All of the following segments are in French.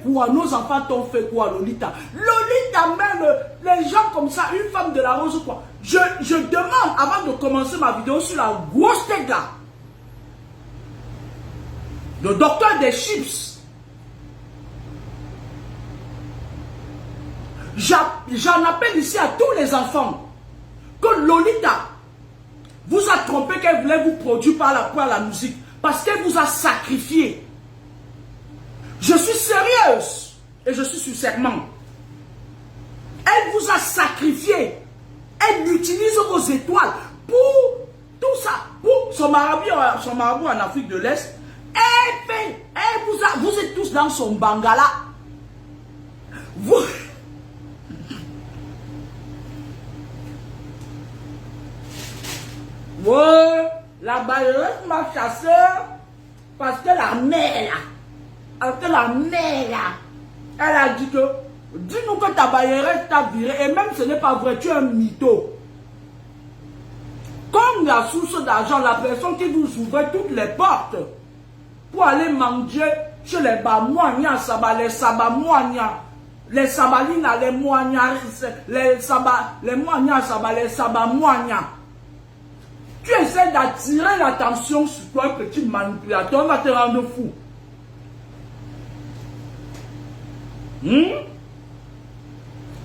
fait quoi? Nos enfants t'ont fait quoi, Lolita? Lolita, même les gens comme ça, une femme de la rose, quoi. Je demande, avant de commencer ma vidéo sur la grosse tête là, le docteur des chips, j'en appelle ici à tous les enfants que Lolita vous a trompé qu'elle voulait vous produire par la musique parce qu'elle vous a sacrifié. Je suis sérieuse et je suis sur serment. Elle vous a sacrifié. Elle utilise vos étoiles pour tout ça, pour son marabout en Afrique de l'Est. Vous êtes tous dans son bangala. La bailleuse m'a chassé parce que la mère là, elle a dit que dis-nous que ta bailleuse t'a viré et même ce n'est pas vrai, tu es un mytho. Comme la source d'argent, la personne qui vous ouvrait toutes les portes pour aller manger chez les Bamoignas, les Sabamoignas, les Sabalina, les Moignas, les Moignas, les Sabamoignas. Tu essaies d'attirer l'attention sur toi, petit manipulateur, on va te rendre fou.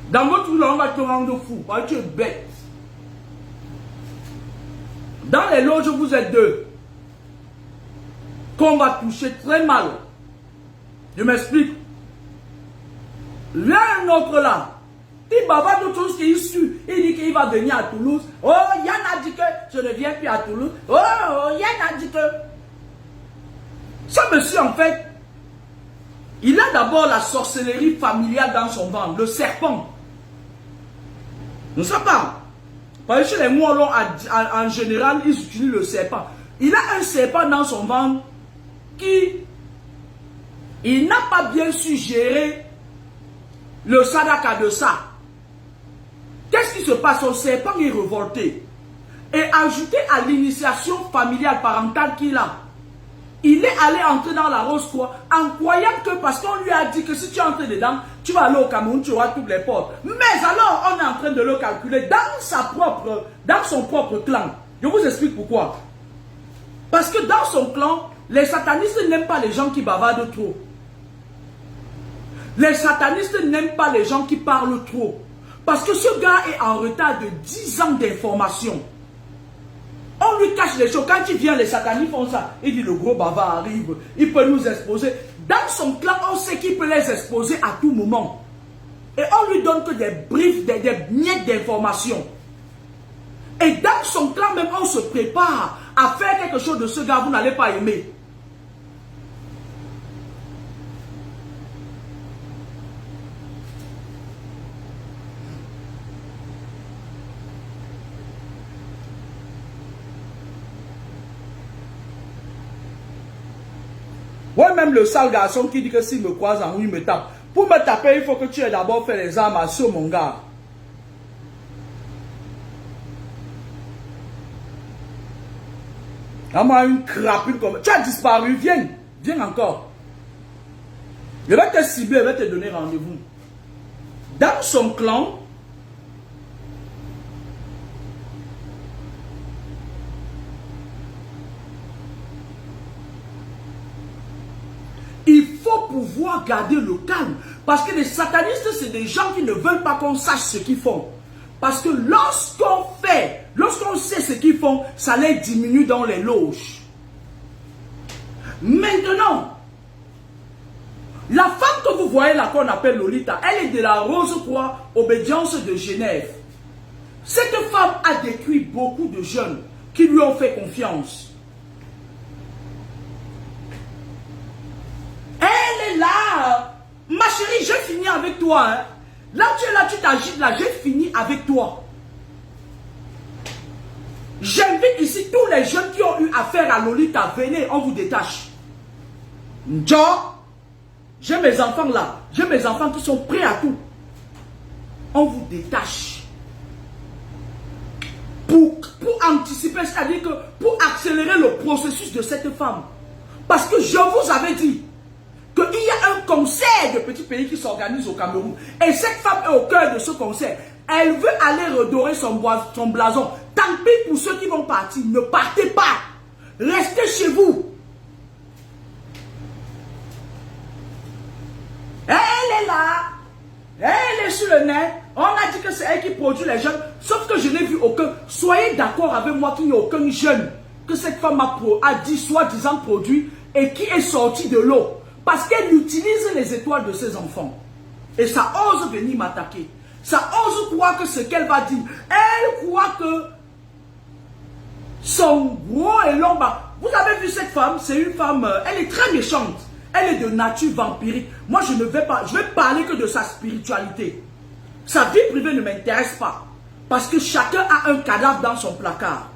Dans votre vie, on va te rendre fou, parce que tu es bête. Dans les loges, vous êtes deux. Qu'on va toucher très mal. Je m'explique. L'un autre là, il bavard d'autres choses qu'il suit. Il dit qu'il va venir à Toulouse. Oh, Yann a dit que je ne viens plus à Toulouse. Oh, Yann a dit que... Ce monsieur, en fait, il a d'abord la sorcellerie familiale dans son ventre, le serpent. Ne sais pas. Parce que chez les Moulons, en général, ils utilisent le serpent. Il a un serpent dans son ventre qui... Il n'a pas bien su gérer le sadaka de ça. Qu'est-ce qui se passe? Son serpent est révolté. Et ajouté à l'initiation familiale parentale qu'il a, il est allé entrer dans la rose croix en croyant que parce qu'on lui a dit que si tu entres dedans, tu vas aller au Cameroun, tu auras toutes les portes. Mais alors, on est en train de le calculer dans son propre clan. Je vous explique pourquoi. Parce que dans son clan, les satanistes n'aiment pas les gens qui bavardent trop. Les satanistes n'aiment pas les gens qui parlent trop. Parce que ce gars est en retard de 10 ans d'information. On lui cache les choses. Quand il vient, les satanistes font ça. Il dit, le gros bavard arrive. Il peut nous exposer. Dans son clan, on sait qu'il peut les exposer à tout moment. Et on lui donne que des briefs, des miettes d'informations. Et dans son clan même, on se prépare à faire quelque chose de ce gars. Vous n'allez pas aimer. Ouais, même le sale garçon qui dit que s'il me croise en rue, il me tape. Pour me taper, il faut que tu aies d'abord fait les armes à ce mon gars. À moi, une crapule comme... Tu as disparu, viens. Viens encore. Je vais te cibler, je vais te donner rendez-vous. Dans son clan, il faut pouvoir garder le calme. Parce que les satanistes, c'est des gens qui ne veulent pas qu'on sache ce qu'ils font. Parce que lorsqu'on sait ce qu'ils font, ça les diminue dans les loges. Maintenant, la femme que vous voyez là, qu'on appelle Lolita, elle est de la Rose-Croix, obédience de Genève. Cette femme a détruit beaucoup de jeunes qui lui ont fait confiance. Elle est là. Ma chérie, j'ai fini avec toi. Hein. Là, tu es là, tu t'agites là, j'ai fini avec toi. J'invite ici tous les jeunes qui ont eu affaire à Lolita. Venez, on vous détache. J'ai mes enfants là. J'ai mes enfants qui sont prêts à tout. On vous détache. Pour anticiper, c'est-à-dire que pour accélérer le processus de cette femme. Parce que je vous avais dit, qu'il y a un concert de petits pays qui s'organise au Cameroun. Et cette femme est au cœur de ce concert. Elle veut aller redorer son blason. Tant pis pour ceux qui vont partir. Ne partez pas. Restez chez vous. Elle est là. Elle est sur le net. On a dit que c'est elle qui produit les jeunes. Sauf que je n'ai vu aucun. Soyez d'accord avec moi qu'il n'y a aucun jeune que cette femme a dit soi-disant produit et qui est sorti de l'eau. Parce qu'elle utilise les étoiles de ses enfants. Et ça ose venir m'attaquer. Ça ose croire que ce qu'elle va dire. Elle croit que son gros et long bas. Vous avez vu cette femme, c'est une femme, elle est très méchante. Elle est de nature vampirique. Moi, je ne vais pas, je vais parler que de sa spiritualité. Sa vie privée ne m'intéresse pas. Parce que chacun a un cadavre dans son placard.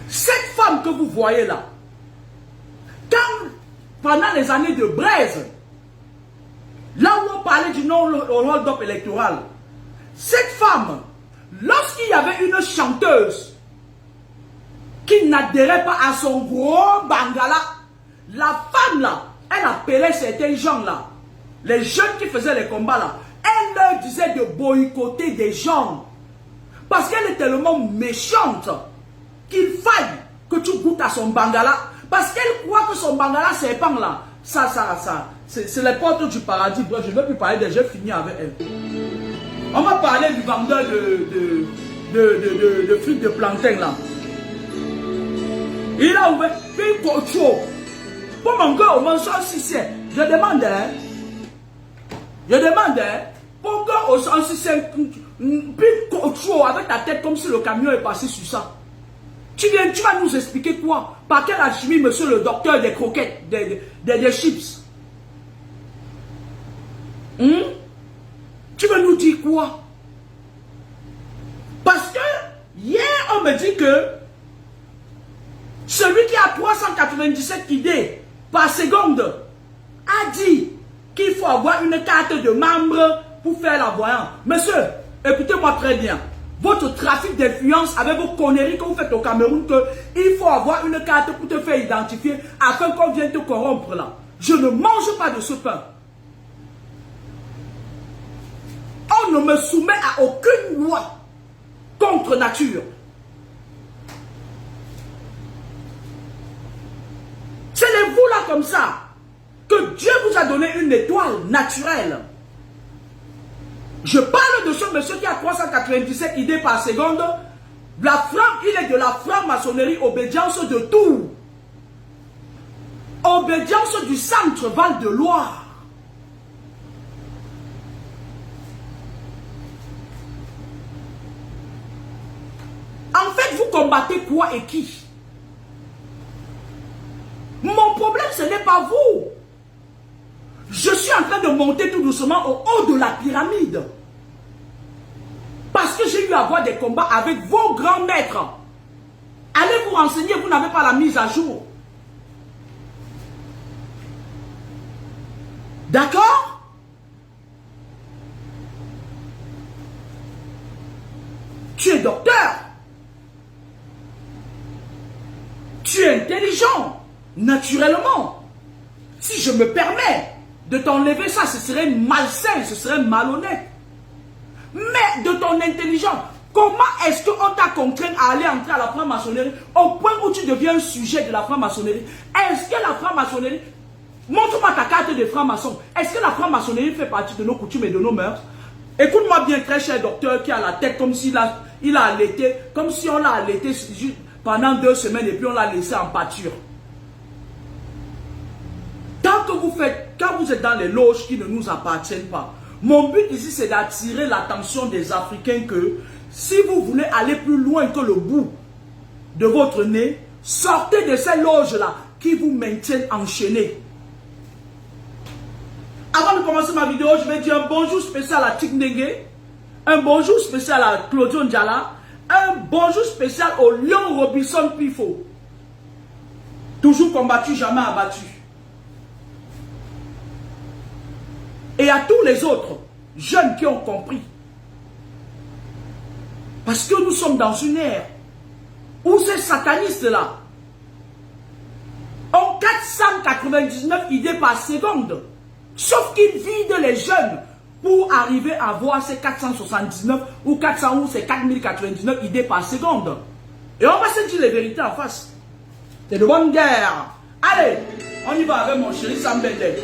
Cette femme que vous voyez là, quand, pendant les années de Braise, là où on parlait du non-hold-up électoral, cette femme, lorsqu'il y avait une chanteuse qui n'adhérait pas à son gros bangala, la femme là, elle appelait certains gens là, les jeunes qui faisaient les combats là, elle leur disait de boycotter des gens. Parce qu'elle est tellement méchante qu'il faille que tu goûtes à son bangala. Parce qu'elle croit que son bangala serpent là, c'est les portes du paradis. Je ne veux plus parler d'elle, j'ai fini avec elle. On m'a parlé du vendeur de frites de plantain là. Il a ouvert une cocho. Pour mon gars, au mensonge, si c'est. Je demande, pour gars, au sens si c'est une cocho avec ta tête comme si le camion est passé sur ça. Tu vas nous expliquer quoi? Par quelle alchimie, monsieur le docteur des croquettes, des chips? Tu veux nous dire quoi? Parce que hier, on me dit que celui qui a 397 idées par seconde a dit qu'il faut avoir une carte de membre pour faire la voyance. Monsieur, écoutez-moi très bien. Votre trafic d'influence avec vos conneries que vous faites au Cameroun, qu'il faut avoir une carte pour te faire identifier afin qu'on vienne te corrompre là. Je ne mange pas de ce pain. On ne me soumet à aucune loi contre nature. C'est les vous là comme ça que Dieu vous a donné une étoile naturelle. Je parle de ce monsieur qui a 397 idées par seconde. Il est de la franc-maçonnerie Obédience de Tours. Obédience du centre Val-de-Loire. En fait, vous combattez quoi et qui? Mon problème, ce n'est pas vous. Je suis en train de monter tout doucement au haut de la pyramide. Parce que j'ai eu à avoir des combats avec vos grands maîtres. Allez vous renseigner, vous n'avez pas la mise à jour. D'accord? Tu es docteur. Tu es intelligent. Naturellement. Si je me permets de t'enlever ça, ce serait malsain, ce serait malhonnête. Mais de ton intelligence, comment est-ce qu'on t'a contraint à aller entrer à la franc-maçonnerie au point où tu deviens un sujet de la franc-maçonnerie? Est-ce que la franc-maçonnerie, montre-moi ta carte de franc-maçon, est-ce que la franc-maçonnerie fait partie de nos coutumes et de nos mœurs? Écoute-moi bien, très cher docteur, qui a la tête comme s'il a allaité, comme si on l'a allaité pendant 2 semaines et puis on l'a laissé en pâture. Tant que vous faites, quand vous êtes dans les loges qui ne nous appartiennent pas, mon but ici c'est d'attirer l'attention des Africains que si vous voulez aller plus loin que le bout de votre nez, sortez de ces loges-là qui vous maintiennent enchaînés. Avant de commencer ma vidéo, je vais dire un bonjour spécial à Tiknenge, un bonjour spécial à Claudio Ndiala, un bonjour spécial au Lion Robinson Pifo. Toujours combattu, jamais abattu. Et à tous les autres jeunes qui ont compris. Parce que nous sommes dans une ère où ces satanistes-là ont 99 idées par seconde. Sauf qu'il vide les jeunes pour arriver à voir ces 479 ou 400 ou ces 4099 idées par seconde. Et on va se dire les vérités en face. C'est de bonne guerre. Allez, on y va avec mon chéri Sam Bende.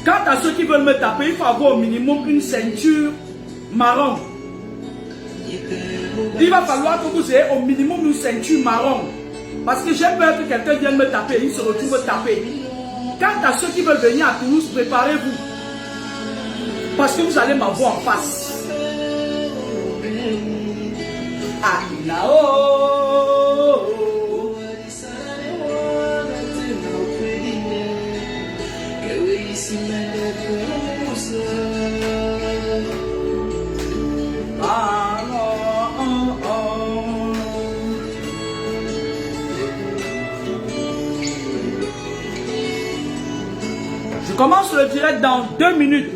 Quant à ceux qui veulent me taper, il faut avoir au minimum une ceinture marron. Il va falloir que vous ayez au minimum une ceinture marron. Parce que j'ai peur que quelqu'un vienne me taper et il se retrouve tapé. Quant à ceux qui veulent venir à Toulouse, préparez-vous. Parce que vous allez m'avoir en face. Ah, là-haut. Je commence le direct dans 2 minutes.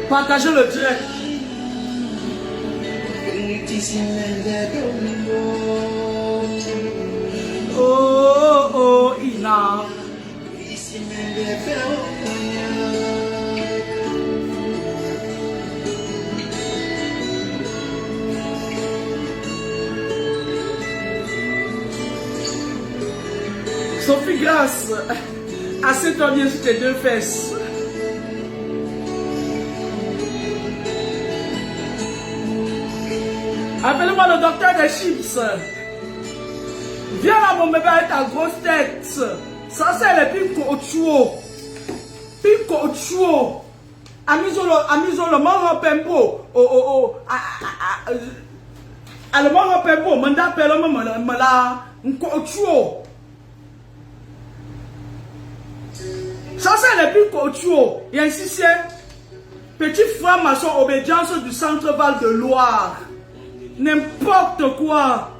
Partagez le direct. Oh, oh, Ina. Sophie Grasse, assieds-toi bien sur tes 2 fesses. Appelle-moi le docteur des chips. Viens là mon bébé avec ta grosse tête. Ça c'est le pico chuo. Pico chuo. Amizolo moro pembo. Le moro pembo. Manda pelo mala. Nko chuo. Ça c'est le pico chuo. Et ainsi c'est. Petit frère maçon obédience du centre Val de Loire. N'importe quoi.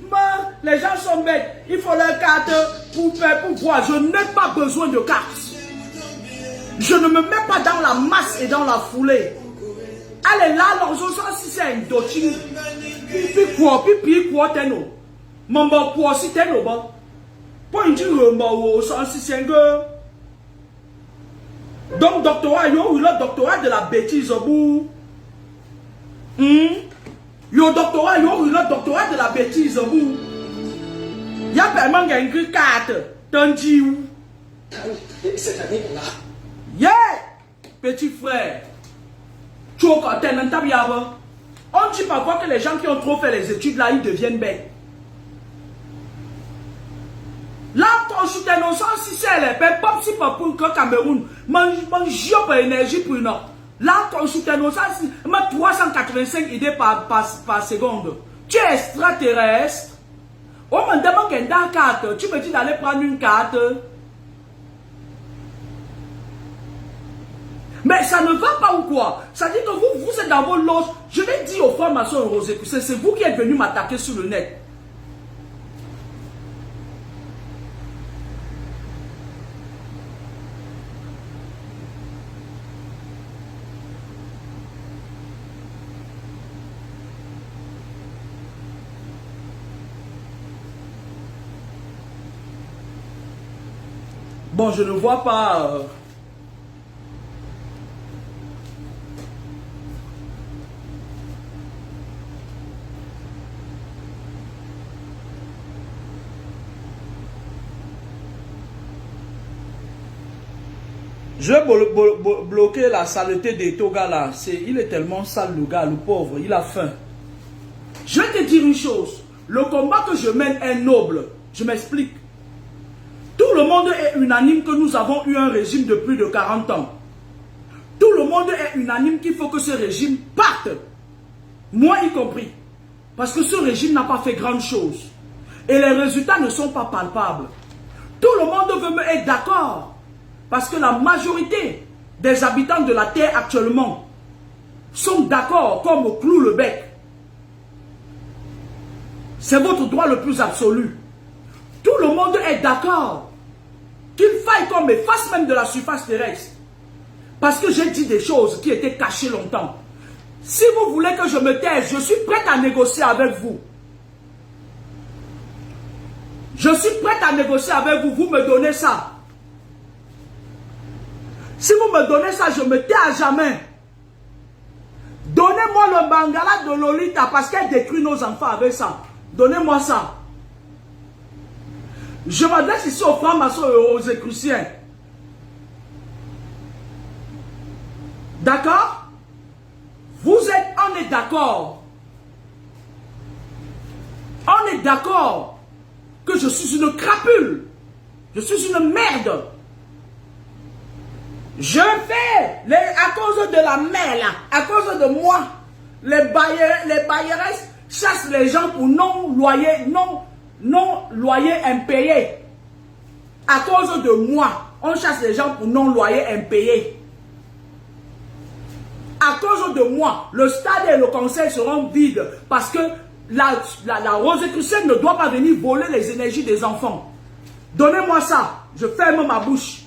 Mais les gens sont bêtes. Il faut leur carte pour faire, pour voir. Je n'ai pas besoin de carte. Je ne me mets pas dans la masse et dans la foulée. Allez là, l'orzo, si c'est un dotin. Pipi quoi, teno. Maman, quoi, si teno, bon. Pour une dire, si c'est un gars. Donc, doctorat, yo, le doctorat de la bêtise au bout. Yo doctorat, yo le doctorat de la bêtise au bout. Y'a vraiment une carte. Tanji où? Cette année, on a. Yeah! Petit frère. Tu as encore un tabiaba. On dit parfois que les gens qui ont trop fait les études là, ils deviennent bêtes. Là, ton soutien, non, sans si c'est les pères, pop si pas pour le Cameroun, mange pour énergie pour une autre. Là, sous tes notions, 385 idées par seconde. Tu es extraterrestre. On me demande une carte. Tu me dis d'aller prendre une carte. Mais ça ne va pas ou quoi? Ça dit que vous êtes dans vos loges. Je l'ai dit aux formations Rosé, c'est vous qui êtes venu m'attaquer sur le net. Bon, je ne vois pas... Je vais bloquer la saleté des togas là. Il est tellement sale le gars, le pauvre, il a faim. Je vais te dire une chose. Le combat que je mène est noble. Je m'explique. Tout le monde est unanime que nous avons eu un régime de plus de 40 ans. Tout le monde est unanime qu'il faut que ce régime parte. Moi y compris. Parce que ce régime n'a pas fait grande chose. Et les résultats ne sont pas palpables. Tout le monde veut me être d'accord. Parce que la majorité des habitants de la terre actuellement sont d'accord comme au clou le bec. C'est votre droit le plus absolu. Tout le monde est d'accord qu'il faille qu'on m'efface même de la surface terrestre. Parce que j'ai dit des choses qui étaient cachées longtemps. Si vous voulez que je me taise, je suis prête à négocier avec vous. Je suis prête à négocier avec vous. Vous me donnez ça. Si vous me donnez ça, je me tais à jamais. Donnez-moi le Bangala de Lolita parce qu'elle détruit nos enfants avec ça. Donnez-moi ça. Je m'adresse ici aux francs-maçons et aux écruciens. D'accord? On est d'accord. On est d'accord que je suis une crapule. Je suis une merde. Je fais, à cause de la mer là, à cause de moi, les bailleresses chassent les gens pour non loyer impayé. À cause de moi, on chasse les gens pour non loyer impayé. À cause de moi, le stade et le conseil seront vides parce que la Rosicrucienne ne doit pas venir voler les énergies des enfants. Donnez-moi ça, je ferme ma bouche.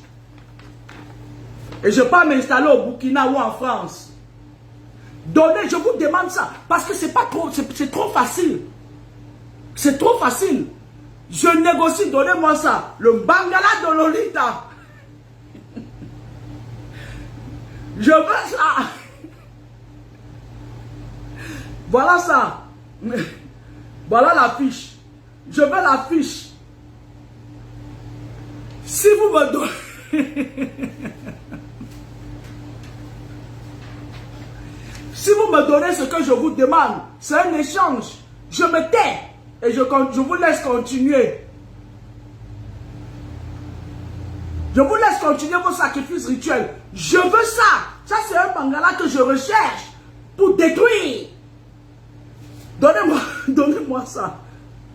Et je ne vais pas m'installer au Burkina ou en France. Donnez, je vous demande ça. Parce que c'est pas trop, c'est trop facile. C'est trop facile. Je négocie, donnez-moi ça. Le Bangala de Lolita. Je veux ça. Voilà ça. Voilà la fiche. Je veux la fiche. Si vous me donnez... Si vous me donnez ce que je vous demande, c'est un échange. Je me tais et je vous laisse continuer. Je vous laisse continuer vos sacrifices rituels. Je veux ça. Ça, c'est un Bangala que je recherche pour détruire. Donnez-moi ça.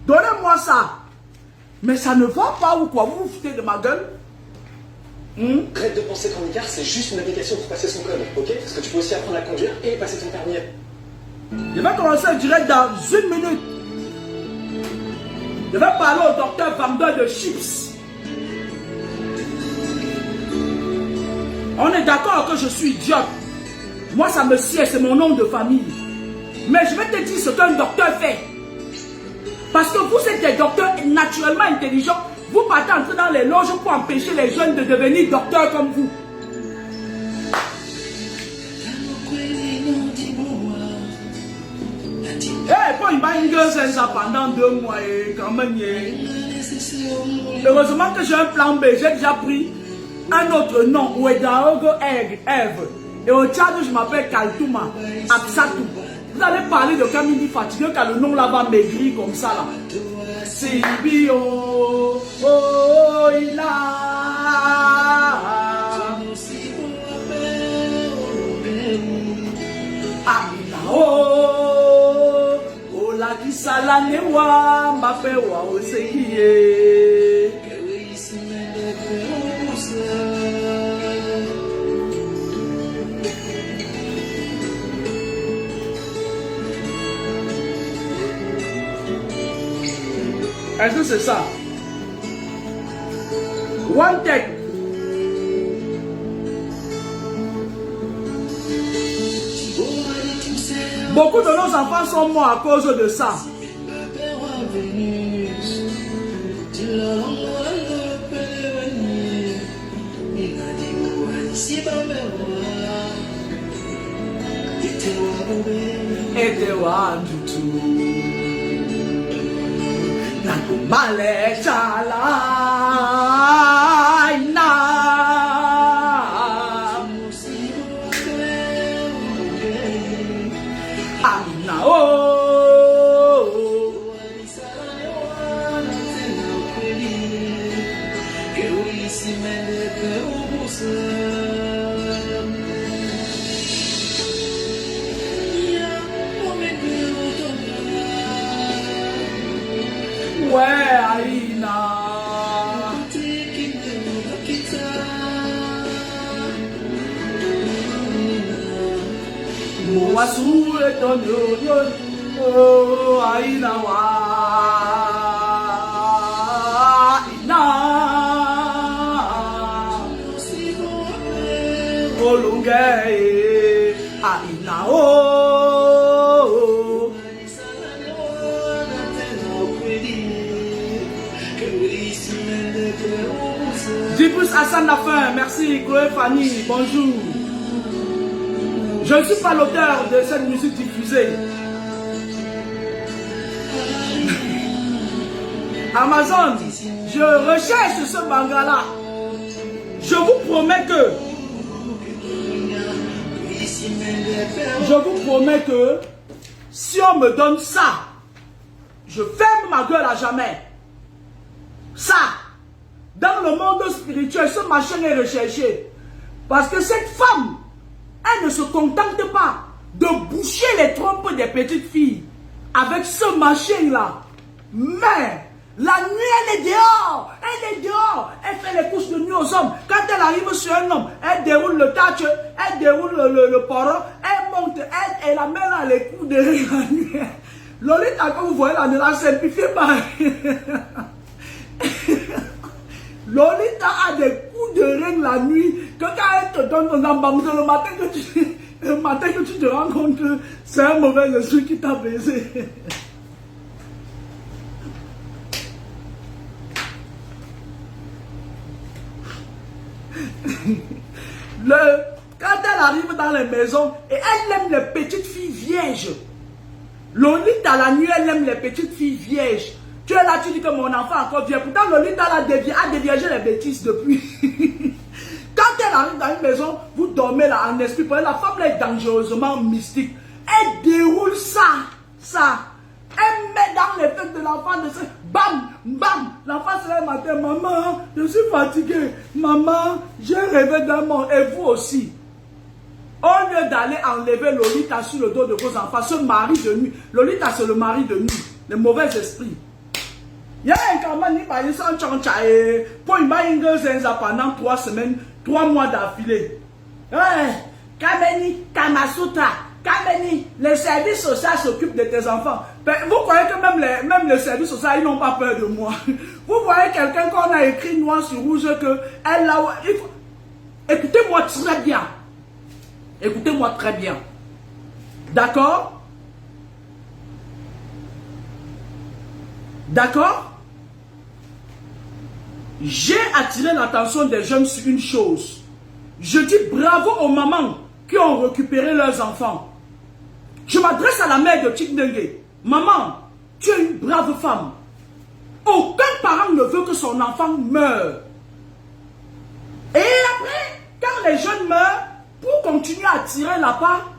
Donnez-moi ça. Mais ça ne va pas ou quoi? Vous vous foutez de ma gueule? Arrête de penser qu'en écart, c'est juste une application pour passer son code, ok? Parce que tu peux aussi apprendre à conduire et passer ton permis. Je vais commencer le direct dans 1 minute. Je vais parler au docteur vendeur de chips. On est d'accord que je suis idiote. Moi, ça me sied, c'est mon nom de famille. Mais je vais te dire ce qu'un docteur fait. Parce que vous êtes des docteurs naturellement intelligents. Vous partez entrer dans les loges pour empêcher les jeunes de devenir docteurs comme vous. Pas une bague c'est ça pendant 2 mois et quand même. Heureusement que j'ai un plan B. J'ai déjà pris un autre nom. Ouedaogo Eve. Et au Tchad, je m'appelle Kaltouma Absatou. Vous allez parler de Kamini fatigué car le nom là va maigrir comme ça là. Sibio, oh il a. Newa Mapewa Oseye. Est-ce que c'est ça? One take. Beaucoup de nos enfants sont morts à cause de ça. Male chala ina amina oh ouais, Aïna. Mouassou et ton yon, oh, Aïna, Aïna. Oh, Lungay, Aïna, oh. Dibus Hassan Lafin, merci Chloé Fanny, bonjour. Je ne suis pas l'auteur de cette musique diffusée. Amazon, je recherche ce manga-là. Je vous promets que si on me donne ça, je ferme ma gueule à jamais. Ça. Dans le monde spirituel, ce machin est recherché. Parce que cette femme, elle ne se contente pas de boucher les trompes des petites filles avec ce machin-là. Mais la nuit, elle est dehors. Elle est dehors. Elle fait les couches de nuit aux hommes. Quand elle arrive sur un homme, elle déroule le touch, elle déroule le poro, elle monte, elle la met dans les coups de la nuit. Lolita, quand vous voyez la nuit, la simplifiez pas. Lolita a des coups de règle la nuit que quand elle te donne ton embamuse le matin que tu te rends compte que c'est un mauvais esprit qui t'a baisé. Quand elle arrive dans les maisons et elle aime les petites filles vierges. Lolita la nuit elle aime les petites filles vierges. Tu es là, tu dis que mon enfant encore vient. Pourtant, Lolita a déviégé les bêtises depuis. Quand elle arrive dans une maison, vous dormez là en esprit. La femme là est dangereusement mystique. Elle déroule ça. Elle met dans les fêtes de l'enfant de ce bam, bam. L'enfant se lève le matin. Maman, je suis fatigué. Maman, j'ai rêvé d'un monde. Et vous aussi. Au lieu d'aller enlever Lolita sur le dos de vos enfants, ce mari de nuit. Lolita, c'est le mari de nuit. Les mauvais esprits. Il y a un camarade qui m'a dit ça pour une pendant 3 semaines, 3 mois d'affilée. Kameni, Kamasutra, Kameni, les services sociaux s'occupent de tes enfants. Vous croyez que même les services sociaux, ils n'ont pas peur de moi. Vous voyez quelqu'un qu'on a écrit noir sur rouge que elle a. Écoutez-moi très bien. Écoutez-moi très bien. D'accord? D'accord? J'ai attiré l'attention des jeunes sur une chose. Je dis bravo aux mamans qui ont récupéré leurs enfants. Je m'adresse à la mère de Chikdengue. Maman, tu es une brave femme. Aucun parent ne veut que son enfant meure. Et après, quand les jeunes meurent, pour continuer à tirer la part,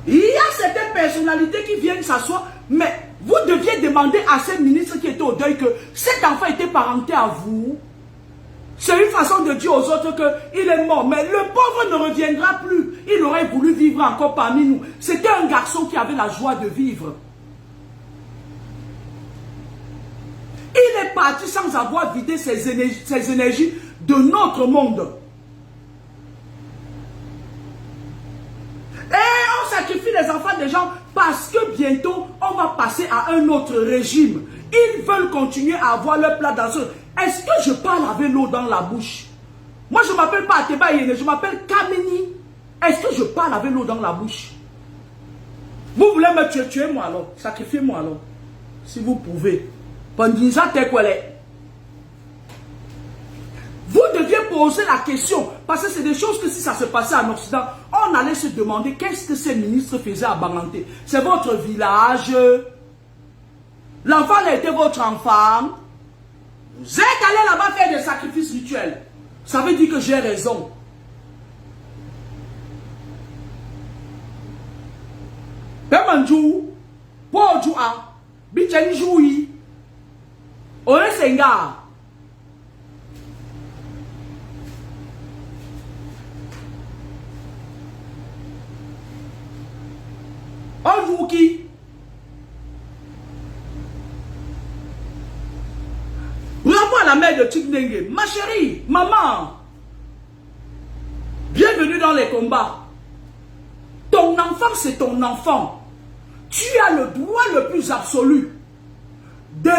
il y a certaines personnalités qui viennent s'asseoir, mais vous deviez demander à ces ministres qui étaient au deuil que cet enfant était parenté à vous. C'est une façon de dire aux autres qu'il est mort, mais le pauvre ne reviendra plus. Il aurait voulu vivre encore parmi nous. C'était un garçon qui avait la joie de vivre. Il est parti sans avoir vidé ses énergies de notre monde. Et on sacrifie les enfants des gens parce que bientôt, on va passer à un autre régime. Ils veulent continuer à avoir leur plat dans ce... Est-ce que je parle avec l'eau dans la bouche? Moi, je ne m'appelle pas Ateba Yene, je m'appelle Kameni. Est-ce que je parle avec l'eau dans la bouche? Vous voulez me tuer, tuez-moi alors. Sacrifiez-moi alors. Si vous pouvez. Pandinza Tekwele. Vous deviez poser la question. Parce que c'est des choses que si ça se passait en Occident, on allait se demander qu'est-ce que ces ministres faisaient à Banganté. C'est votre village. L'enfant a été votre enfant. Vous êtes allé là-bas faire des sacrifices rituels. Ça veut dire que j'ai raison. Pemanjou, Pojoua, Bichenjoui, Oresenga. Onjouki. Bravo à la mère de Tiknenge. Ma chérie, maman, bienvenue dans les combats. Ton enfant, c'est ton enfant. Tu as le droit le plus absolu de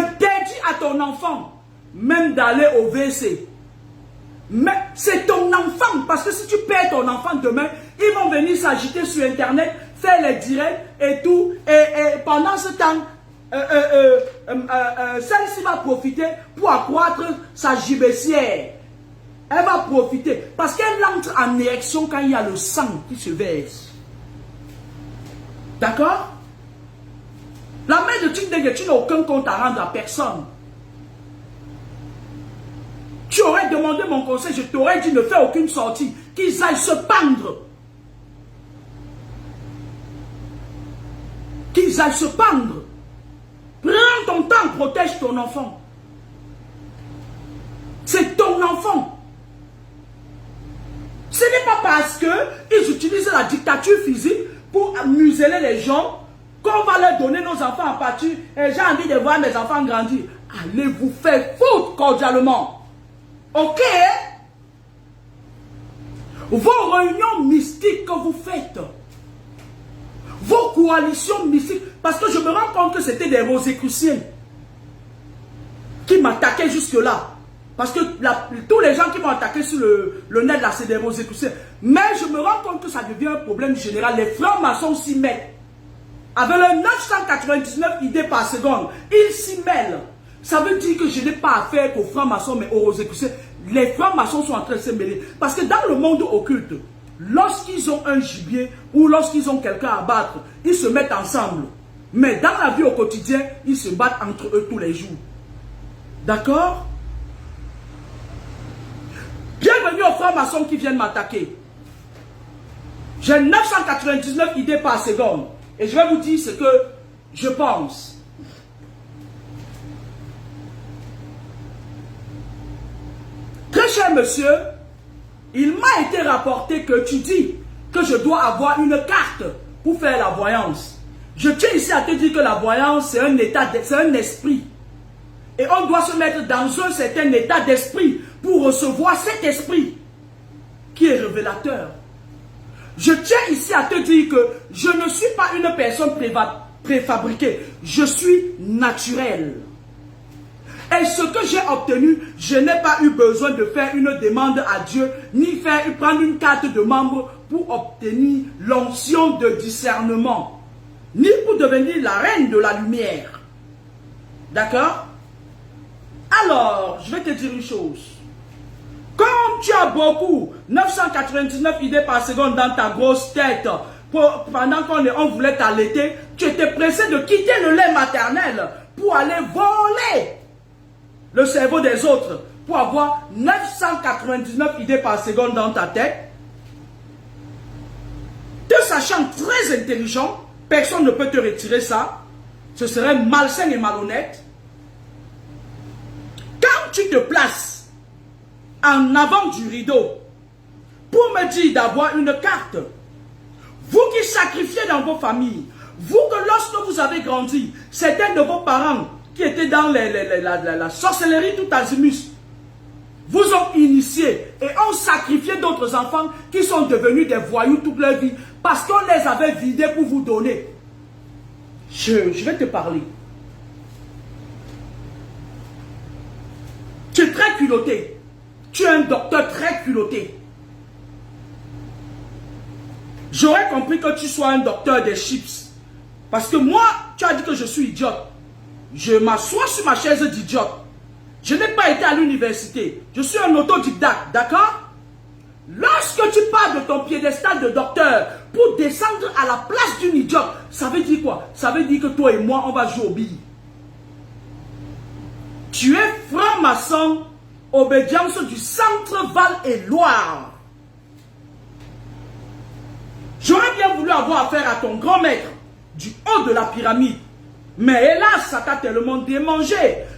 d'interdire à ton enfant même d'aller au WC. Mais c'est ton enfant, parce que si tu perds ton enfant demain, ils vont venir s'agiter sur Internet, faire les directs et tout. Et pendant ce temps, celle-ci va profiter pour accroître sa gibecière. Elle va profiter parce qu'elle entre en érection quand il y a le sang qui se verse. D'accord? La mère de Tikdenge, tu n'as aucun compte à rendre à personne. Tu aurais demandé mon conseil, je t'aurais dit ne fais aucune sortie, qu'ils aillent se pendre. Qu'ils aillent se pendre. Prends ton temps, protège ton enfant. C'est ton enfant. Ce n'est pas parce qu'ils utilisent la dictature physique pour museler les gens qu'on va leur donner nos enfants en partie. Et j'ai envie de voir mes enfants grandir. Allez vous faire foutre cordialement. Ok? Vos réunions mystiques que vous faites, vos coalitions mystiques, parce que je me rends compte que c'était des Rosicruciens qui m'attaquaient jusque-là. Parce que tous les gens qui m'ont attaqué sur le net, là, c'est des Rosicruciens. Mais je me rends compte que ça devient un problème général. Les francs-maçons s'y mêlent. Avec le 999 idées par seconde, ils s'y mêlent. Ça veut dire que je n'ai pas affaire qu'aux francs-maçons, mais aux Rosicruciens. Les francs-maçons sont en train de se mêler. Parce que dans le monde occulte, lorsqu'ils ont un gibier ou lorsqu'ils ont quelqu'un à battre, ils se mettent ensemble. Mais dans la vie au quotidien, ils se battent entre eux tous les jours. D'accord? Bienvenue aux francs-maçons qui viennent m'attaquer. J'ai 999 idées par seconde. Et je vais vous dire ce que je pense. Très cher monsieur, il m'a été rapporté que tu dis que je dois avoir une carte pour faire la voyance. Je tiens ici à te dire que la voyance, c'est un état, c'est un esprit. Et on doit se mettre dans un certain état d'esprit pour recevoir cet esprit qui est révélateur. Je tiens ici à te dire que je ne suis pas une personne préfabriquée. Je suis naturel. Et ce que j'ai obtenu, je n'ai pas eu besoin de faire une demande à Dieu, ni prendre une carte de membre pour obtenir l'onction de discernement, ni pour devenir la reine de la lumière. D'accord? Alors, je vais te dire une chose. Comme tu as beaucoup, 999 idées par seconde dans ta grosse tête, pendant qu'on voulait t'allaiter, tu étais pressé de quitter le lait maternel pour aller voler le cerveau des autres, pour avoir 999 idées par seconde dans ta tête. Te sachant très intelligent, personne ne peut te retirer ça. Ce serait malsain et malhonnête. Quand tu te places en avant du rideau pour me dire d'avoir une carte, vous qui sacrifiez dans vos familles, vous que lorsque vous avez grandi, certains de vos parents qui étaient dans la sorcellerie tout azimut, vous ont initié et ont sacrifié d'autres enfants qui sont devenus des voyous toute leur vie parce qu'on les avait vidés pour vous donner. Je vais te parler. Tu es très culotté. Tu es un docteur très culotté. J'aurais compris que tu sois un docteur des chips. Parce que moi, tu as dit que je suis idiote. Je m'assois sur ma chaise d'idiote. Je n'ai pas été à l'université. Je suis un autodidacte, d'accord? Lorsque tu pars de ton piédestal de docteur pour descendre à la place d'une idiote, ça veut dire quoi? Ça veut dire que toi et moi, on va jouer aux billes. Tu es franc-maçon, obédience du centre Val et Loire. J'aurais bien voulu avoir affaire à ton grand maître du haut de la pyramide. Mais hélas, ça t'a tellement démangé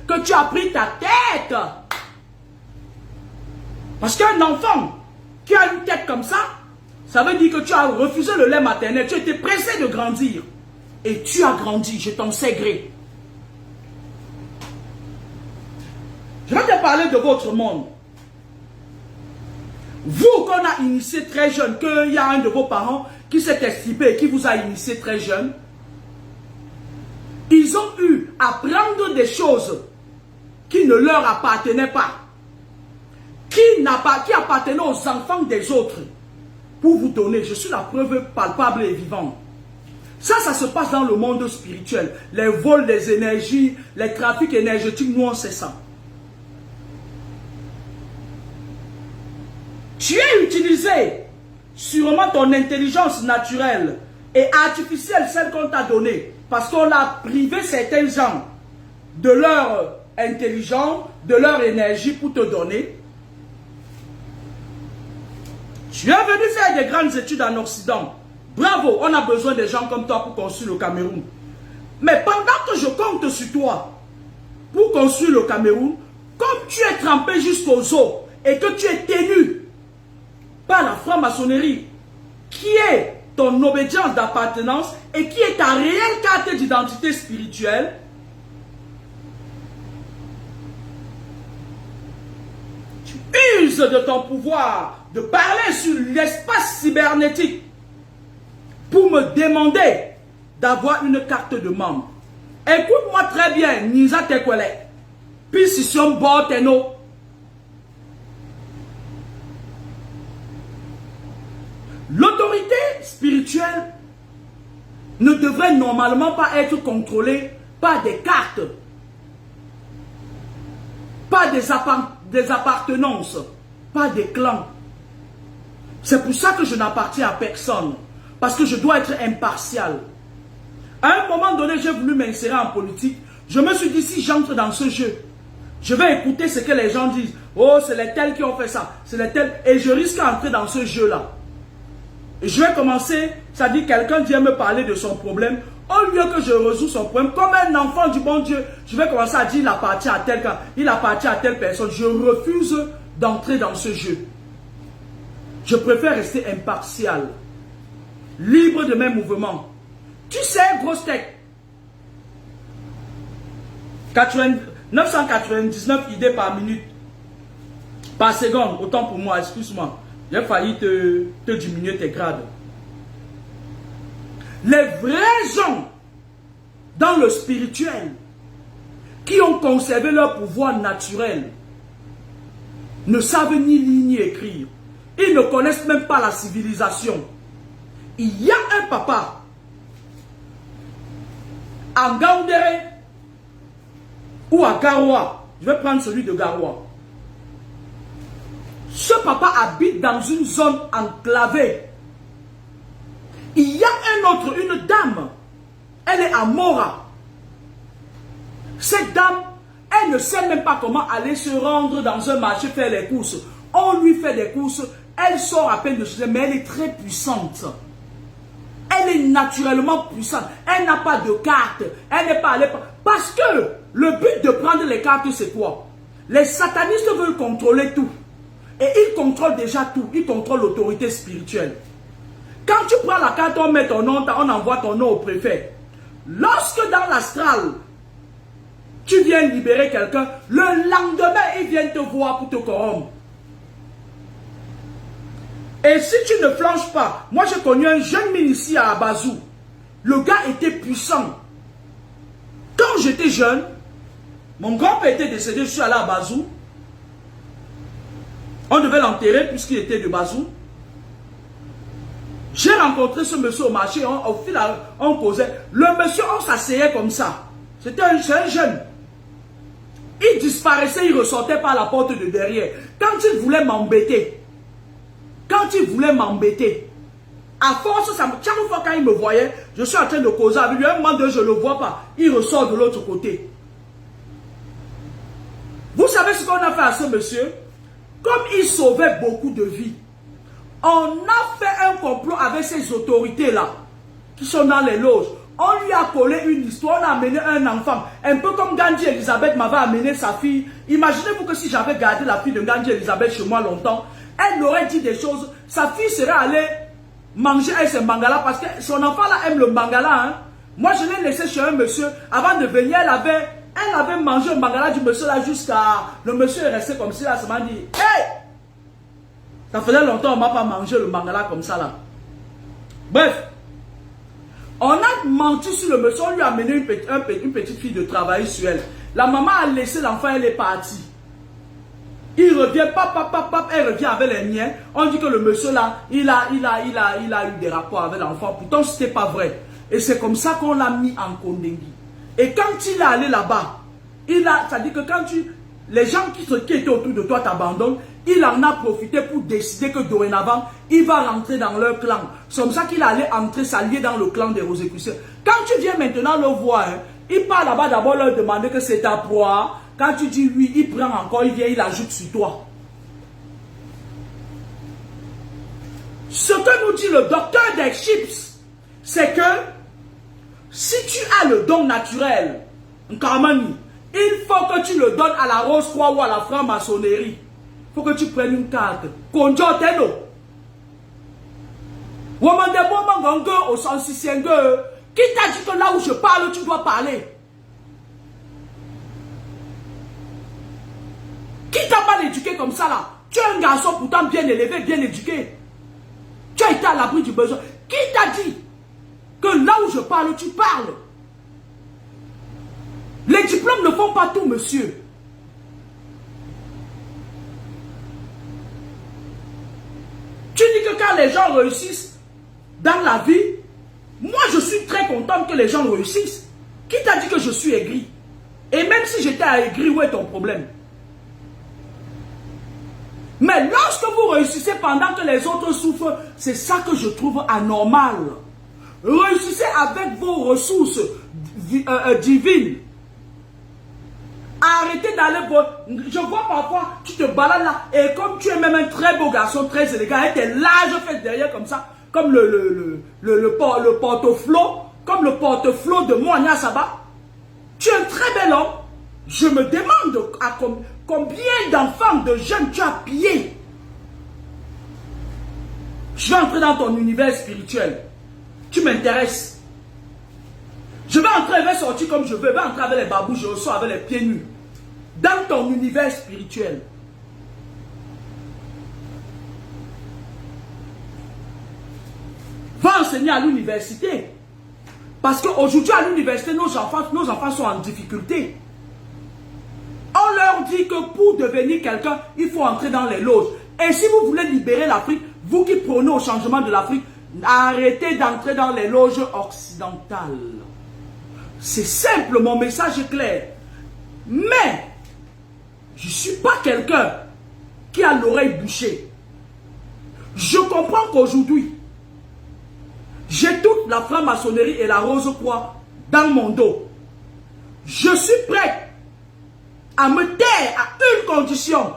que tu as pris ta tête. Parce qu'un enfant qui a une tête comme ça, ça veut dire que tu as refusé le lait maternel. Tu étais pressé de grandir. Et tu as grandi, je t'en sais gré. Je vais te parler de votre monde. Vous qu'on a initié très jeune, qu'il y a un de vos parents qui s'est estimé et qui vous a initié très jeune, ils ont eu à prendre des choses qui ne leur appartenaient pas, qui appartenaient aux enfants des autres, pour vous donner. Je suis la preuve palpable et vivante. Ça se passe dans le monde spirituel. Les vols des énergies, les trafics énergétiques, nous on sait ça. Tu as utilisé sûrement ton intelligence naturelle et artificielle, celle qu'on t'a donnée, parce qu'on a privé certains gens de leur intelligence, de leur énergie pour te donner. Tu es venu faire des grandes études en Occident. Bravo, on a besoin de gens comme toi pour construire le Cameroun. Mais pendant que je compte sur toi pour construire le Cameroun, comme tu es trempé jusqu'aux os et que tu es tenu par la franc-maçonnerie, qui est ton obédience d'appartenance et qui est ta réelle carte d'identité spirituelle, tu uses de ton pouvoir de parler sur l'espace cybernétique pour me demander d'avoir une carte de membre. Écoute-moi très bien, Nisa Tekwele, puis si son Borteno. L'autorité spirituelle ne devrait normalement pas être contrôlée par des cartes, pas des appartenances, pas des clans. C'est pour ça que je n'appartiens à personne, parce que je dois être impartial. À un moment donné, j'ai voulu m'insérer en politique. Je me suis dit, si j'entre dans ce jeu, je vais écouter ce que les gens disent. Oh, c'est les tels qui ont fait ça, c'est les tels. Et je risque d'entrer dans ce jeu-là. Et je vais commencer, c'est-à-dire quelqu'un vient me parler de son problème. Au lieu que je résous son problème, comme un enfant du bon Dieu, je vais commencer à dire il appartient à tel cas, il appartient à telle personne. Je refuse d'entrer dans ce jeu. Je préfère rester impartial, libre de mes mouvements. Tu sais, grosse tech, 999 idées par minute, par seconde, autant pour moi, excuse-moi. J'ai failli te diminuer tes grades. Les vrais gens dans le spirituel qui ont conservé leur pouvoir naturel ne savent ni lire ni écrire. Ils ne connaissent même pas la civilisation. Il y a un papa à Ngaoundéré ou à Garoua. Je vais prendre celui de Garoua. Ce papa habite dans une zone enclavée. Il y a une dame. Elle est à Mora. Cette dame, elle ne sait même pas comment aller se rendre dans un marché faire les courses. On lui fait des courses. Elle sort à peine de chez elle, mais elle est très puissante. Elle est naturellement puissante. Elle n'a pas de carte. Elle n'est pas allée. Parce que le but de prendre les cartes, c'est quoi? Les satanistes veulent contrôler tout. Et ils contrôlent déjà tout. Ils contrôlent l'autorité spirituelle. Quand tu prends la carte, on met ton nom, on envoie ton nom au préfet. Lorsque dans l'astral, tu viens libérer quelqu'un, le lendemain, ils viennent te voir pour te corrompre. Et si tu ne flanches pas, moi j'ai connu un jeune ministre à Abazou. Le gars était puissant. Quand j'étais jeune, mon grand-père était décédé, je suis allé à Bazou. On devait l'enterrer puisqu'il était de Bazou. J'ai rencontré ce monsieur au marché, on causait. Le monsieur, on s'asseyait comme ça. C'était un jeune. Il disparaissait, il ressortait par la porte de derrière. Quand il voulait m'embêter, à force, chaque fois quand il me voyait, je suis en train de causer avec lui, un moment donné, je ne le vois pas. Il ressort de l'autre côté. Vous savez ce qu'on a fait à ce monsieur? Comme il sauvait beaucoup de vies, on a fait un complot avec ces autorités-là, qui sont dans les loges. On lui a collé une histoire, on a amené un enfant, un peu comme Gandhi Elisabeth m'avait amené sa fille. Imaginez-vous que si j'avais gardé la fille de Gandhi Elisabeth chez moi longtemps, elle aurait dit des choses, sa fille serait allée manger avec ses mangala, parce que son enfant là aime le mangala. Hein. Moi je l'ai laissé chez un monsieur, avant de venir, elle avait mangé le mangala du monsieur là jusqu'à... Le monsieur est resté comme ça, ça m'a dit, hey! Ça faisait longtemps qu'on ne m'a pas mangé le mangala comme ça là. Bref, on a menti sur le monsieur, on lui a amené une petite fille de travailler sur elle. La maman a laissé l'enfant, elle est partie. Il revient, elle revient avec les miens. On dit que le monsieur là, il a eu des rapports avec l'enfant. Pourtant, ce n'était pas vrai. Et c'est comme ça qu'on l'a mis en Kondengui. Et quand il est allé là-bas, ça dit que quand les gens qui étaient autour de toi t'abandonnent, il en a profité pour décider que dorénavant, il va rentrer dans leur clan. C'est comme ça qu'il allait entrer, s'allier dans le clan des Rosicruciens. Quand tu viens maintenant le voir, hein, il part là-bas d'abord leur demander que c'est ta proie. Quand tu dis oui, il prend encore, il vient, il ajoute sur toi. Ce que nous dit le docteur des chips, c'est que si tu as le don naturel, Nkamani, il faut que tu le donnes à la Rose-Croix ou à la franc-maçonnerie. Il faut que tu prennes une carte. Konjo Teno. Au sens qui t'a dit que là où je parle, tu dois parler. Qui t'a mal éduqué comme ça là? Tu es un garçon pourtant bien élevé, bien éduqué. Tu as été à l'abri du besoin. Qui t'a dit que là où je parle, tu parles? Les diplômes ne font pas tout, monsieur. Tu dis que quand les gens réussissent dans la vie, moi je suis très contente que les gens réussissent. Qui t'a dit que je suis aigri? Et même si j'étais aigri, où est ton problème? Mais lorsque vous réussissez pendant que les autres souffrent, c'est ça que je trouve anormal. Réussissez avec vos ressources divines. Arrêtez d'aller voir. Je vois parfois, tu te balades là, et comme tu es même un très beau garçon, très élégant, avec tes larges fesses derrière comme ça, comme le porte-flot, comme le porte-flot de Moania Saba. Tu es un très bel homme. Je me demande à combien d'enfants, de jeunes tu as pillé. Je vais entrer dans ton univers spirituel. Tu m'intéresses. Je vais entrer, je vais sortir comme je veux. Je vais entrer avec les babous, je ressors avec les pieds nus. Dans ton univers spirituel. Va enseigner à l'université. Parce qu'aujourd'hui à l'université, nos enfants sont en difficulté. On leur dit que pour devenir quelqu'un, il faut entrer dans les loges. Et si vous voulez libérer l'Afrique, vous qui prônez au changement de l'Afrique, arrêtez d'entrer dans les loges occidentales. C'est simple, mon message est clair. Mais, je ne suis pas quelqu'un qui a l'oreille bouchée. Je comprends qu'aujourd'hui, j'ai toute la franc-maçonnerie et la Rose-Croix dans mon dos. Je suis prêt à me taire à une condition.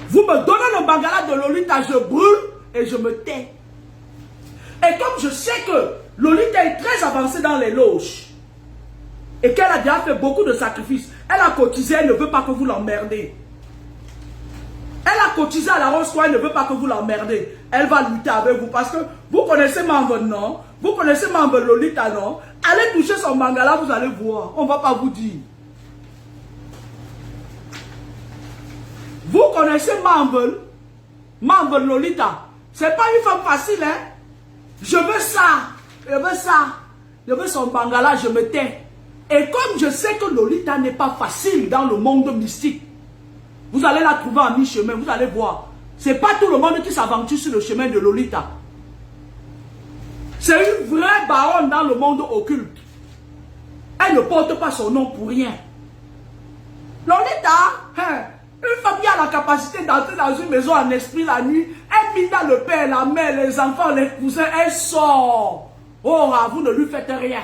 Vous me donnez le bangala de Lolita, je brûle et je me tais. Et comme je sais que Lolita est très avancée dans les loges et qu'elle a déjà fait beaucoup de sacrifices, elle a cotisé, elle ne veut pas que vous l'emmerdez. Elle a cotisé à la Rose-Croix, elle ne veut pas que vous l'emmerdez. Elle va lutter avec vous parce que vous connaissez Mambo, non? Vous connaissez Mambo Lolita, non? À Allez toucher son mangala, vous allez voir. On ne va pas vous dire. Vous connaissez Marvel? Marvel Lolita. C'est pas une femme facile, hein? Je veux ça. Je veux ça. Je veux son mangala, je me tais. Et comme je sais que Lolita n'est pas facile dans le monde mystique, vous allez la trouver à mi-chemin, vous allez voir. C'est pas tout le monde qui s'aventure sur le chemin de Lolita. C'est une vraie baronne dans le monde occulte. Elle ne porte pas son nom pour rien. Lolita, une femme qui a la capacité d'entrer dans une maison en esprit la nuit, elle mit dans le père, la mère, les enfants, les cousins, elle sort. Oh, vous ne lui faites rien.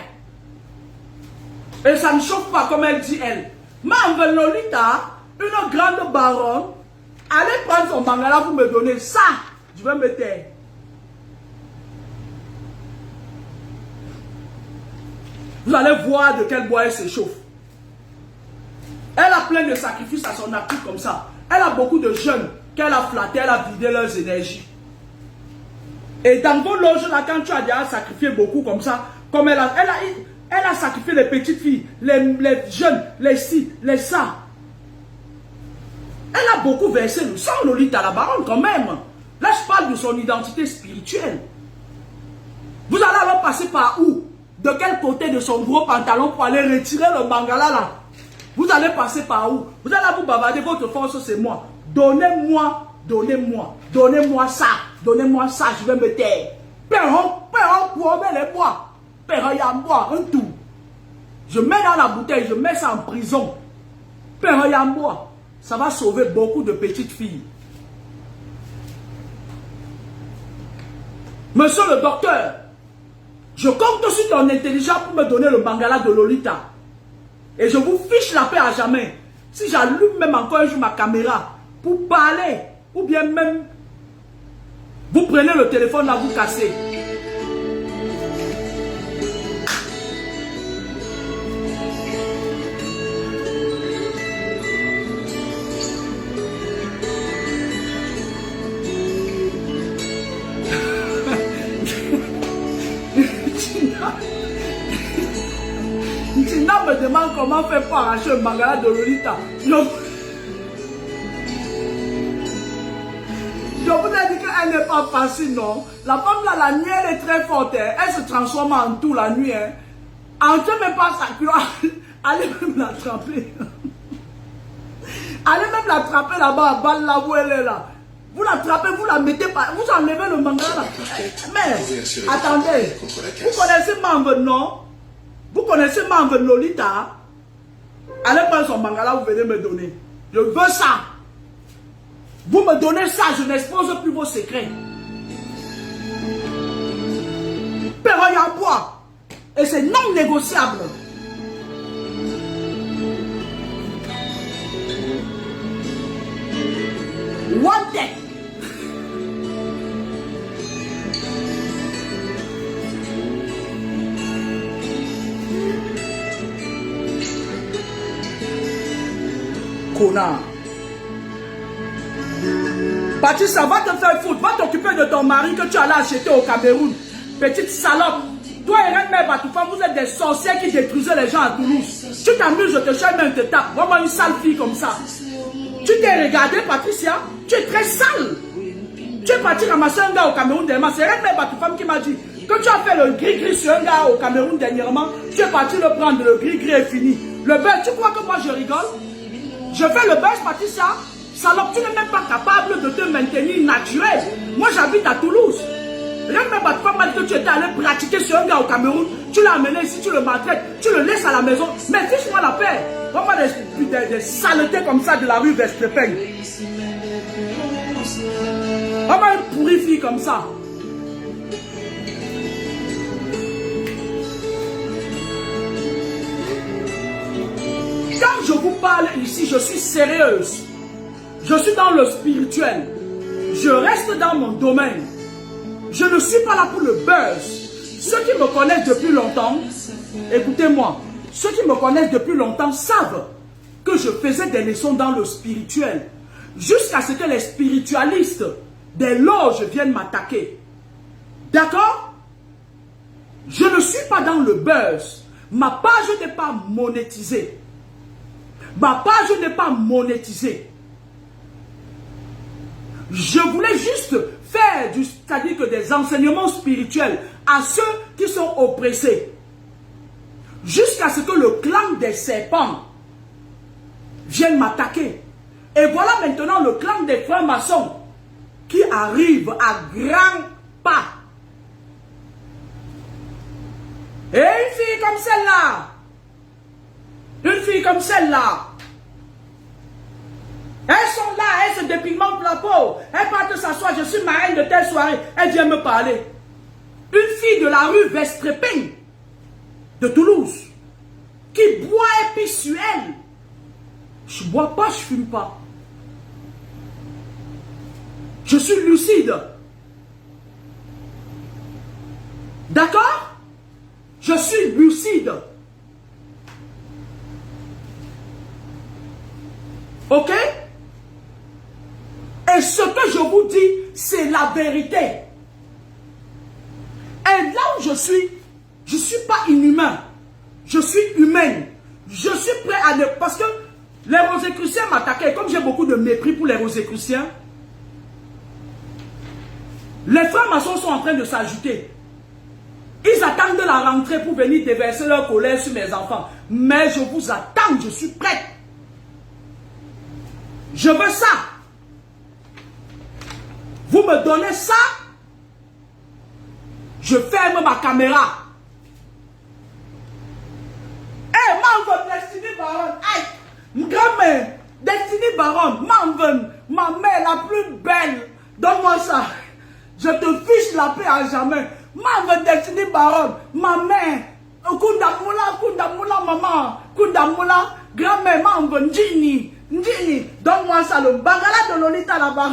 Et ça ne chauffe pas comme elle dit elle. Marvel Lolita, une grande baronne, allez prendre son mangala, vous me donnez ça. Je vais me taire. Vous allez voir de quel bois elle se chauffe. Elle a plein de sacrifices à son actif comme ça. Elle a beaucoup de jeunes qu'elle a flattés, elle a vidé leurs énergies. Et dans vos loges là, quand tu as déjà sacrifié beaucoup comme ça, comme elle a sacrifié les petites filles, les jeunes, les ci, les ça. Elle a beaucoup versé le sang, Lolita, la baronne quand même. Là, je parle de son identité spirituelle. Vous allez alors passer par où? De quel côté de son gros pantalon pour aller retirer le mangala là? Vous allez passer par où? Vous allez vous bavarder, votre force c'est moi. Donnez-moi, donnez-moi, donnez-moi ça, je vais me taire. Perron, pour les bois. Perron, y a bois, un tout. Je mets dans la bouteille, je mets ça en prison. Perron, y a bois. Ça va sauver beaucoup de petites filles. Monsieur le docteur, je compte sur ton intelligence pour me donner le mangala de Lolita. Et je vous fiche la paix à jamais. Si j'allume même encore un jour ma caméra pour parler, ou bien même vous prenez le téléphone là, vous cassez. Tina me demande comment faire pour arracher le mangala de Lolita. Je vous ai dit qu'elle n'est pas facile, non? La femme là, la nuit, elle est très forte. Hein? Elle se transforme en tout la nuit. Hein? Entrez même pas sa culotte. Allez même l'attraper. Allez même l'attraper là-bas, à balle là où elle est là. Vous l'attrapez, vous la mettez pas. Vous enlevez le mangala là. Mais, attendez. Vous connaissez Marvel, non? Vous connaissez Marvel Lolita? Allez prendre son mangala, vous venez me donner. Je veux ça. Vous me donnez ça, je n'expose plus vos secrets. Perroy en bois. Et c'est non négociable. One day. Connard. Patricia, va te faire foutre, va t'occuper de ton mari que tu allais acheter au Cameroun. Petite salope. Toi et Reine-Mère Batouffa, vous êtes des sorcières qui détruisaient les gens à Toulouse. Tu t'amuses, je te cherche même, te tape. Vraiment une sale fille comme ça. Tu t'es regardé, Patricia? Tu es très sale. Tu es parti ramasser un gars au Cameroun dernièrement. C'est Reine-Mère Batouffa qui m'a dit que tu as fait le gris-gris sur un gars au Cameroun dernièrement. Tu es parti le prendre, le gris-gris est fini. Le beurre, tu crois que moi je rigole? Je fais le beurre, Patricia. Salope, tu n'es même pas capable de te maintenir naturel. Moi, j'habite à Toulouse. Rien ne m'a pas mal que tu étais allé pratiquer sur un gars au Cameroun. Tu l'as amené ici, tu le maltraites, tu le laisses à la maison. Mais fiche-moi la paix. Vraiment des saletés comme ça de la rue Vestrepen. Vraiment une pourrie fille comme ça. Quand je vous parle ici, je suis sérieuse. Je suis dans le spirituel. Je reste dans mon domaine. Je ne suis pas là pour le buzz. Ceux qui me connaissent depuis longtemps, écoutez-moi, ceux qui me connaissent depuis longtemps savent que je faisais des leçons dans le spirituel. Jusqu'à ce que les spiritualistes des loges viennent m'attaquer. D'accord? Je ne suis pas dans le buzz. Ma page n'est pas monétisée. Ma page n'est pas monétisée. Je voulais juste faire c'est-à-dire que des enseignements spirituels à ceux qui sont oppressés. Jusqu'à ce que le clan des serpents vienne m'attaquer. Et voilà maintenant le clan des frères maçons qui arrive à grands pas. Et une fille comme celle-là, elles sont là, elles se dépigmentent la peau, elles partent s'asseoir, je suis marraine de telle soirée, elles viennent me parler. Une fille de la rue Vestrépin, de Toulouse, qui boit et pisse sur elle. Je ne bois pas, je ne fume pas. Je suis lucide. D'accord? Je suis lucide. Ok? Et ce que je vous dis, c'est la vérité. Et là où je suis pas inhumain. Je suis humaine. Je suis prêt à... Parce que les Rosicruciens m'attaquaient. Comme j'ai beaucoup de mépris pour les Rosicruciens, les frères maçons sont en train de s'ajouter. Ils attendent la rentrée pour venir déverser leur colère sur mes enfants. Mais je vous attends, je suis prête. Je veux ça. Vous me donnez ça, je ferme ma caméra. Eh, m'en Destiny Baron. Aïe, grand-mère, Destiny Baron, ma mère la plus belle. Donne-moi ça. Je te fiche la paix à jamais. M'en Destiny Baron, ma mère. Kundamula, maman. Kundamula, grand-mère, m'en Njini. Donne-moi ça, le bagala de Lolita là-bas.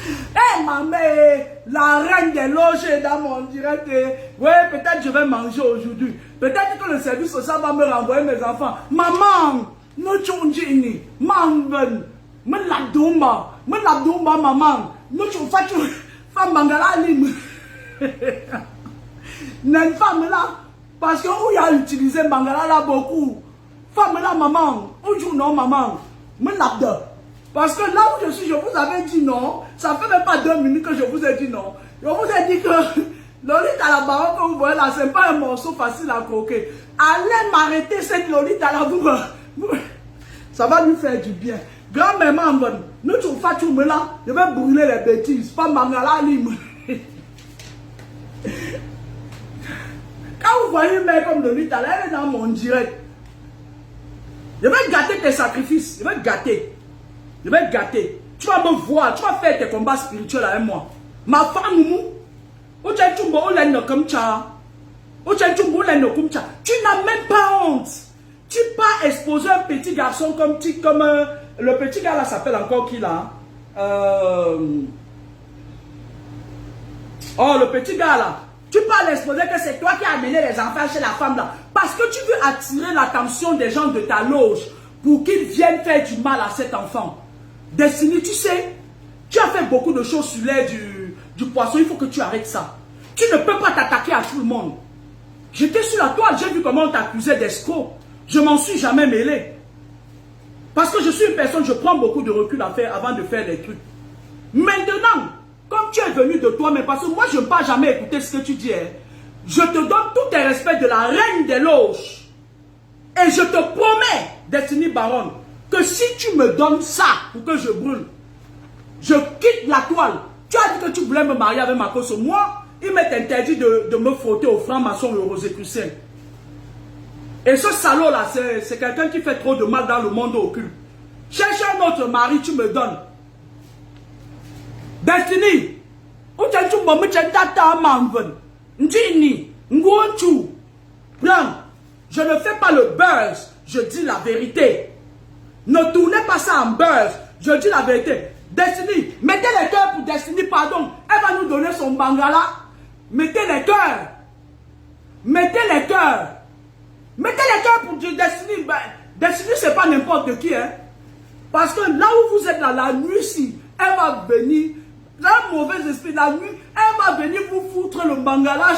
Eh, ma mère, la reine des loges dans mon direct. Ouais, peut-être je vais manger aujourd'hui. Peut-être que le service social va me renvoyer mes enfants. Maman, no chonjini, maman, me l'abdouma, maman, no chonfatu, femme mangala lim. Une femme là, parce que où il a utilisé mangala là beaucoup. Femme là, maman, où non, maman, me l'abdouma. Parce que là où je suis, je vous avais dit non. Ça fait même pas 2 minutes que je vous ai dit non. Je vous ai dit que Lolita la baron que vous voyez là, c'est pas un morceau facile à croquer. Allez m'arrêter cette Lolita là, ça va lui faire du bien. Grand-maman, nous tu fais tout là, je vais brûler les bêtises. Pas mangala lim. Quand vous voyez une mère comme Lolita là, elle est dans mon direct. Je vais gâter tes sacrifices. Je vais gâter. Je vais te gâter. Tu vas me voir. Tu vas faire tes combats spirituels avec moi. Ma femme, tu n'as même pas honte. Tu pas exposer un petit garçon comme le petit gars là s'appelle encore qui là? Oh, le petit gars là. Tu pas l'exposer que c'est toi qui as amené les enfants chez la femme là. Parce que tu veux attirer l'attention des gens de ta loge pour qu'ils viennent faire du mal à cet enfant. Destiny, tu sais, tu as fait beaucoup de choses sur l'air du poisson. Il faut que tu arrêtes ça. Tu ne peux pas t'attaquer à tout le monde. J'étais sur la toile, j'ai vu comment on t'accusait d'escroc. Je m'en suis jamais mêlé. Parce que je suis une personne, je prends beaucoup de recul à faire avant de faire des trucs. Maintenant, comme tu es venu de toi-même, parce que moi je ne peux pas jamais écouter ce que tu dis, hein, je te donne tous tes respects de la reine des loges. Et je te promets, Destiny Baron, que si tu me donnes ça pour que je brûle, je quitte la toile. Tu as dit que tu voulais me marier avec ma cause. Moi, il m'est interdit de me frotter aux francs-maçons et aux Rosicruciens. Et ce salaud là, c'est quelqu'un qui fait trop de mal dans le monde occulte. Cherche un autre mari, tu me donnes. Destiny, je ne fais pas le buzz, je dis la vérité. Ne tournez pas ça en buzz. Je dis la vérité. Destiny, mettez les cœurs pour Destiny, pardon. Elle va nous donner son bangala. Mettez les cœurs. Mettez les cœurs. Mettez les cœurs pour Destiny. Ben, Destiny, c'est pas n'importe qui. Hein. Parce que là où vous êtes là, la nuit, si, elle va venir Un mauvais esprit. La nuit, elle va venir vous foutre le bangala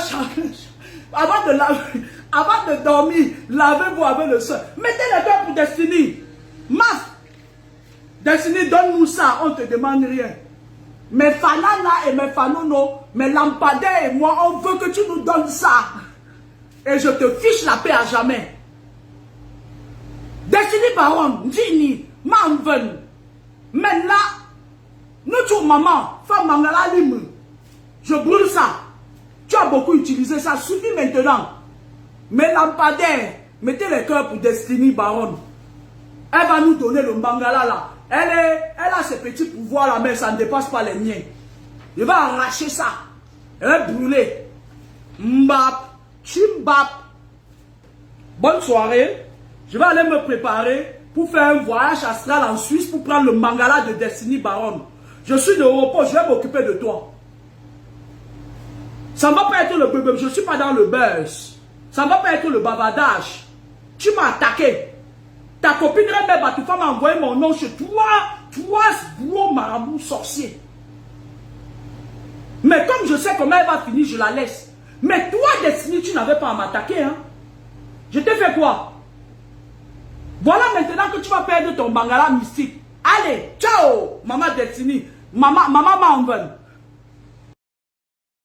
avant de dormir. Lavez-vous avec le sang. Mettez le cœur pour Destiny. Mas, Destiny, donne-nous ça. On ne te demande rien. Mes Fanana et mes Fanono, mes lampadaires et moi, on veut que tu nous donnes ça. Et je te fiche la paix à jamais. Destiny Baron, Dini, Manven. Maintenant, notre maman, femme Mangala Lim, je brûle ça. Tu as beaucoup utilisé ça, suffit maintenant. Mes lampadaires, mettez les cœurs pour Destiny Baron. Elle va nous donner le Mangala là. Elle a ses petits pouvoirs là, mais ça ne dépasse pas les miens. Je vais arracher ça. Elle va brûler. Mbap, chimbap. Bonne soirée. Je vais aller me préparer pour faire un voyage astral en Suisse pour prendre le Mangala de Destiny Baron. Je suis de repos, je vais m'occuper de toi. Ça ne va pas être le bébé, je ne suis pas dans le buzz. Ça ne va pas être le bavardage. Tu m'as attaqué. Ta copine Rebelle Batoufa m'a envoyé mon nom chez toi. Toi, gros marabout sorcier. Mais comme je sais comment elle va finir, je la laisse. Mais toi, Destiny, tu n'avais pas à m'attaquer. Hein? Je t'ai fait quoi? Voilà maintenant que tu vas perdre ton Mangala mystique. Allez, ciao, maman Destiny. Maman Manven.